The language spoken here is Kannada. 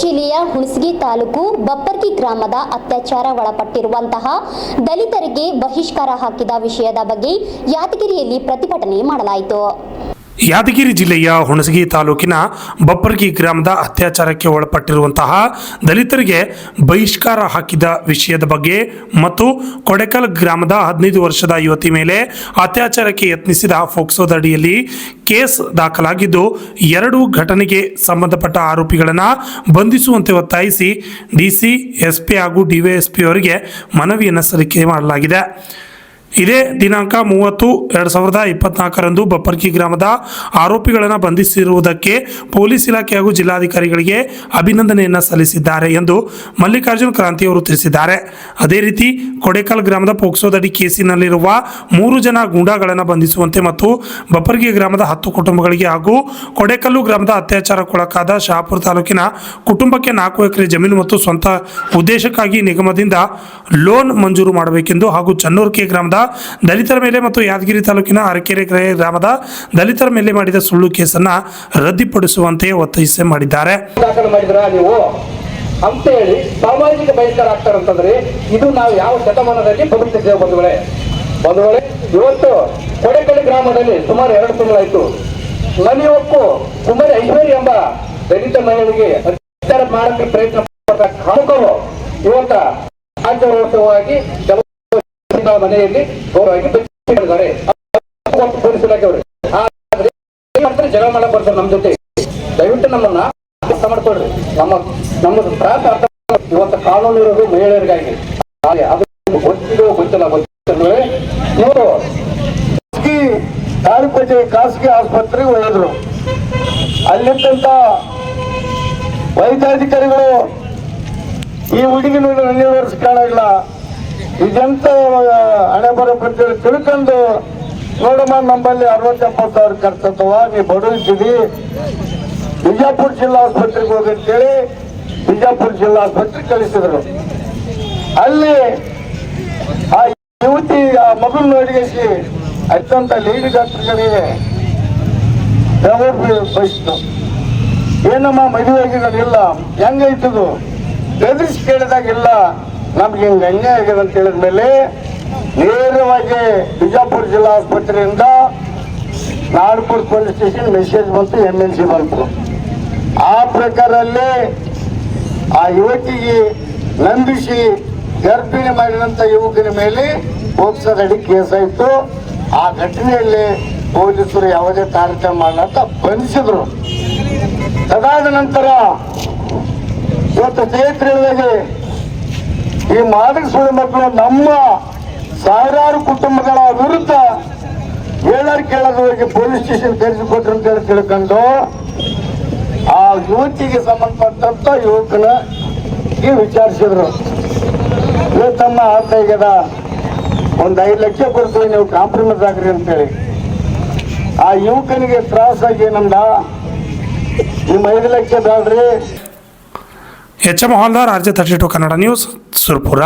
ಜಿಲ್ಲೆಯ ಹುಣಸಗಿ ತಾಲೂಕು ಬಪ್ಪರ್ಗಿ ಗ್ರಾಮದ ಅತ್ಯಾಚಾರ ಒಳಪಟ್ಟಿರುವಂತಹ ದಲಿತರಿಗೆ ಬಹಿಷ್ಕಾರ ಹಾಕಿದ ವಿಷಯದ ಬಗ್ಗೆ ಯಾದಗಿರಿಯಲ್ಲಿ ಪ್ರತಿಭಟನೆ ಮಾಡಲಾಯಿತು. ಯಾದಗಿರಿ ಜಿಲ್ಲೆಯ ಹುಣಸಗಿ ತಾಲೂಕಿನ ಬಪ್ಪರ್ಗಿ ಗ್ರಾಮದ ಅತ್ಯಾಚಾರಕ್ಕೆ ಒಳಪಟ್ಟಿರುವಂತಹ ದಲಿತರಿಗೆ ಬಹಿಷ್ಕಾರ ಹಾಕಿದ ವಿಷಯದ ಬಗ್ಗೆ ಮತ್ತು ಕೊಡೆಕಲ್ ಗ್ರಾಮದ 15 ವರ್ಷದ ಯುವತಿ ಮೇಲೆ ಅತ್ಯಾಚಾರಕ್ಕೆ ಯತ್ನಿಸಿದ ಫೋಕ್ಸೋದ ಅಡಿಯಲ್ಲಿ ಕೇಸ್ ದಾಖಲಾಗಿದ್ದು 2 ಘಟನೆಗೆ ಸಂಬಂಧಪಟ್ಟ ಆರೋಪಿಗಳನ್ನು ಬಂಧಿಸುವಂತೆ ಒತ್ತಾಯಿಸಿ ಡಿಸಿ, ಎಸ್ಪಿ ಹಾಗೂ ಡಿವೈಎಸ್ಪಿ ಅವರಿಗೆ ಮನವಿಯನ್ನು ಸಲ್ಲಿಕೆ ಮಾಡಲಾಗಿದೆ. ಇದೇ ದಿನಾಂಕ 30/2024ರಂದು ಬಪ್ಪರ್ಗಿ ಗ್ರಾಮದ ಆರೋಪಿಗಳನ್ನು ಬಂಧಿಸಿರುವುದಕ್ಕೆ ಪೊಲೀಸ್ ಇಲಾಖೆ ಹಾಗೂ ಜಿಲ್ಲಾಧಿಕಾರಿಗಳಿಗೆ ಅಭಿನಂದನೆಯನ್ನು ಸಲ್ಲಿಸಿದ್ದಾರೆ ಎಂದು ಮಲ್ಲಿಕಾರ್ಜುನ್ ಕ್ರಾಂತಿ ಅವರು ತಿಳಿಸಿದ್ದಾರೆ. ಅದೇ ರೀತಿ ಕೊಡೆಕಲ್ ಗ್ರಾಮದ ಪೋಕ್ಸೋದಡಿ ಕೇಸಿನಲ್ಲಿರುವ 3 ಜನ ಗೂಂಡಾಗಳನ್ನು ಬಂಧಿಸುವಂತೆ ಮತ್ತು ಬಪ್ಪರ್ಗಿ ಗ್ರಾಮದ 10 ಕುಟುಂಬಗಳಿಗೆ ಹಾಗೂ ಕೊಡೆಕಲ್ಲು ಗ್ರಾಮದ ಅತ್ಯಾಚಾರಕ್ಕೊಳಗಾದ ಶಹಾಪುರ ತಾಲೂಕಿನ ಕುಟುಂಬಕ್ಕೆ 4 ಎಕರೆ ಜಮೀನು ಮತ್ತು ಸ್ವಂತ ಉದ್ದೇಶಕ್ಕಾಗಿ ನಿಗಮದಿಂದ ಲೋನ್ ಮಂಜೂರು ಮಾಡಬೇಕೆಂದು ಹಾಗೂ ಚನ್ನೂರ್ಕೆ ಗ್ರಾಮದ ದಲಿತರ ಮೇಲೆ ಮತ್ತು ಯಾದಗಿರಿ ತಾಲೂಕಿನ ಅರಕೆರೆ ಗ್ರಾಮದ ದಲಿತರ ಮೇಲೆ ಮಾಡಿದ ಸುಳ್ಳು ಕೇಸನ್ನು ರದ್ದುಪಡಿಸುವಂತೆ ಒತ್ತಾಯಿಸಿ ಮಾಡಿದ್ದಾರೆ. ನೀವು ಅಂತ ಹೇಳಿ ಸಾಮಾಜಿಕ ಬಹಿಷ್ಕಾರ ಆಗ್ತಾರಂತಂದ್ರೆ ಇದು ನಾವು ಯಾವ ಶತಮಾನದಲ್ಲಿ ಬದುಕ್ತಿದ್ದೇವೆ ಬಂಧುಗಳೇ. ಇವತ್ತು ಕೊಡೆಕಲ್ ಗ್ರಾಮದಲ್ಲಿ ಸುಮಾರು 2 ತಿಂಗಳಾಯ್ತು ನಲಿಯೊಪ್ಪು ಕುಮಾರಿ ಐಶ್ವರ್ಯ ಎಂಬ ದಲಿತ ಮಹಿಳೆಗೆ ಅತ್ಯಾಚಾರ ಮಾಡಕ್ಕೆ ಪ್ರಯತ್ನ ಕಾಮುಕರು ಇವತ್ತ ರಾಜ್ಯೋತ್ಸವವಾಗಿ ಮನೆಯಲ್ಲಿ ಗೌರವವಾಗಿ ಬೆಚ್ಚಿದ್ದಾರೆ. ಪೊಲೀಸ್ ಇಲಾಖೆಯವರು ಜಗಳ ಮಾಡಕ್ ಬರ್ತಾರೆ ನಮ್ಮ ಜೊತೆ. ದಯವಿಟ್ಟು ನಮ್ಮನ್ನ ಅರ್ಥ ಮಾಡ್ಕೊಳ್ರಿ. ನಮ್ಮದು ತ್ರಾಸ ಅರ್ಥ. ಇವತ್ತು ಕಾನೂನು ಇರೋದು ಮಹಿಳೆಯರಿಗಾಗಿ. ಅದು ಗೊತ್ತಿರೋ ಗೊತ್ತಿಲ್ಲ ಇವರು ತಾಲೂಕು ಖಾಸಗಿ ಆಸ್ಪತ್ರೆಗೆ ಹೋದ್ರು. ಅಲ್ಲಿದ್ದಂತ ವೈದ್ಯಾಧಿಕಾರಿಗಳು ಈ ಹುಡುಗಿನ 12 ವರ್ಷ ಕಾಣಾಗಿಲ್ಲ, ಇದೆಂತ ಹಣೆ ಬರೋಬ್ಬರ್ತೇಳಿ ತಿಳ್ಕೊಂಡು ನೋಡಮ್ಮ ನಮ್ಮಲ್ಲಿ 60-70 ಸಾವಿರ ಖರ್ಚತ್ತವ, ನೀವು ಬಡವಿದ್ದೀವಿ, ಬಿಜಾಪುರ ಜಿಲ್ಲಾ ಆಸ್ಪತ್ರೆಗೆ ಹೋಗಿ ಅಂತೇಳಿ ಬಿಜಾಪುರ ಜಿಲ್ಲಾ ಆಸ್ಪತ್ರೆಗೆ ಕಳಿಸಿದ್ರು. ಅಲ್ಲಿ ಆ ಯುವತಿ ಆ ಮಗನ ನೋಡಿಸಿ ಅತ್ಯಂತ ಲೇಡಿ ಡಾಕ್ಟರ್ಗಳಿಗೆ ಬಯಸ್ತು. ಏನಮ್ಮ ಮದುವೆ ಆಗಿರೋದಿಲ್ಲ, ಹೆಂಗೈತದು ಬೆದರಿಸಿ ಕೇಳಿದಾಗಿಲ್ಲ, ನಮ್ಗೆ ಹಿಂಗೆ ಅನ್ಯಾಯ ಆಗಿದೆ ಅಂತ ಹೇಳಿದ ಮೇಲೆ ನೇರವಾಗಿ ಬಿಜಾಪುರ ಜಿಲ್ಲಾ ಆಸ್ಪತ್ರೆಯಿಂದ ನಾಡಪುರ ಪೊಲೀಸ್ ಸ್ಟೇಷನ್ ಮೆಸೇಜ್ ಬಂತು, MNC ಬಂತು. ಆ ಪ್ರಕಾರದಲ್ಲಿ ಆ ಯುವತಿಗೆ ನಂಬಿಸಿ ಗರ್ಭಿಣಿ ಮಾಡಿದಂಥ ಯುವಕನ ಮೇಲೆ ಪೋಕ್ಸೋದಡಿ ಕೇಸ್ ಆಯಿತು. ಆ ಘಟನೆಯಲ್ಲಿ ಪೊಲೀಸರು ಯಾವುದೇ ತಾರತಮ್ಯ ಮಾಡಲಂತ ಬಂಧಿಸಿದ್ರು. ಅದಾದ ನಂತರ ಇವತ್ತು ಚೈತ್ರಿಯಲ್ಲಿ ಈ ಮಾದಕ ಸುಳ್ಳು ಮಕ್ಕಳು ನಮ್ಮ ಸಾವಿರಾರು ಕುಟುಂಬಗಳ ವಿರುದ್ಧ ಕೇಳೋದವರಿಗೆ ಪೊಲೀಸ್ ಸ್ಟೇಷನ್ ಕರೆಸಿಕೊಟ್ರು ಅಂತ ಹೇಳಿ ತಿಳ್ಕೊಂಡು ಆ ಯುವತಿಗೆ ಸಂಬಂಧಪಟ್ಟಂತ ಯುವಕನ ವಿಚಾರಿಸಿದ್ರು. ತಮ್ಮ ಆತ ಈಗದ ಒಂದು 5 ಲಕ್ಷ ಕೊಡ್ತೀವಿ, ನೀವು ಕಾಂಪ್ರಮೈಸ್ ಆಗ್ರಿ ಅಂತೇಳಿ. ಆ ಯುವಕನಿಗೆ ತ್ರಾಸಾಗಿ ನಮ್ದ ನಿಮ್ಮ 5 ಲಕ್ಷ ಬೇಡ್ರಿ. H M Haldar, RJ32 Kannada news, Surapura.